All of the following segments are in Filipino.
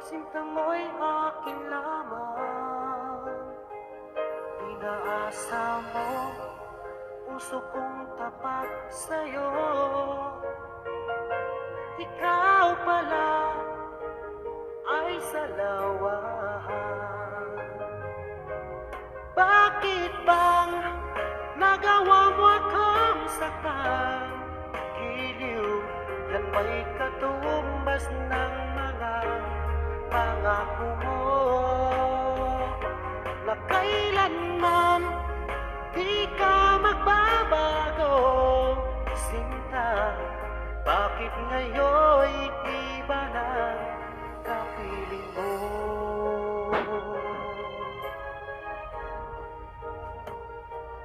Sinta mo'y akin lamang. Inaasa mo, puso kong tapat sa'yo. Ikaw pala ay salawahan. Bakit bang nagawa mo akong saktan? Giliw, yan ba'y katumbas ng mga pangako mo? Na kailanman di ka magbabago, sinta. Bakit ngayon'y iba na kapiling mo?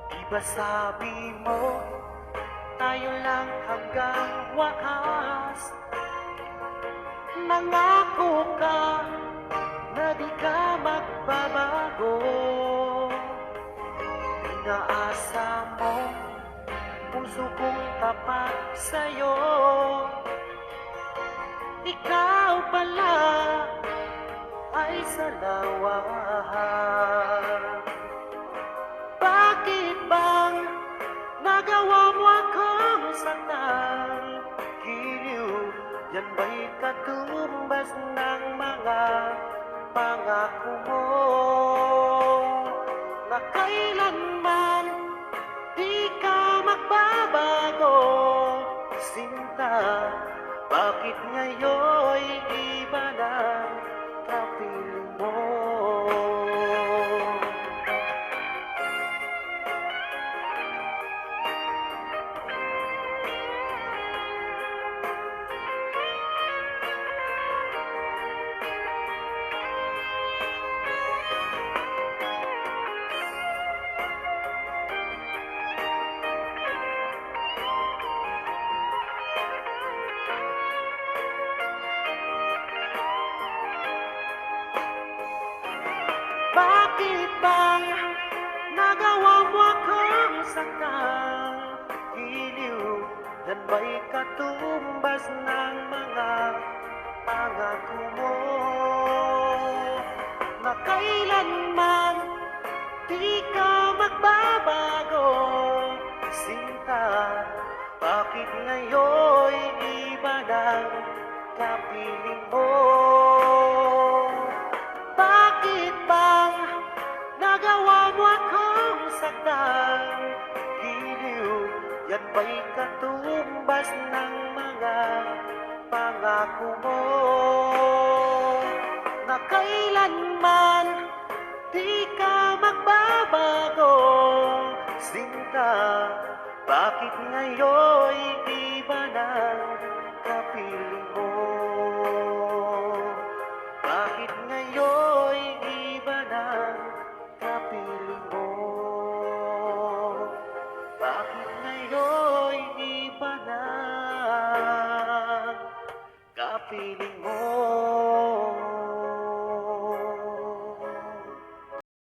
Di ba sabi mo, tayo lang hanggang wakas? Nangako ka na di ka magbabago. Inaasa mo, puso kong tapat sa'yo. Ikaw pala ay salawahan. Bakit bang nagawa mo akong saktan? Giliw, yan ba'y katumbas ng mga pangako mo? Na kailanman di ka magbabago, sinta. Bakit ngayon'y iba na kapiling mo? Bakit bang nagawa mo akong saktan? Giliw, yan ba'y katumbas ng mga pangako mo? Na kailanman di ka magbabago, sinta. Bakit ngayon'y iba ng kapiling mo? Bakit bang nagawa mo akong saktan? Giliw, yan ba'y katumbas ng mga pangako mo? Na kailanman di ka magbabago, sinta. Bakit ngayon'y iba na kapiling mo? Bakit ngayon'y iba na kapiling mo? Bakit ngayon'y iba na kapiling mo?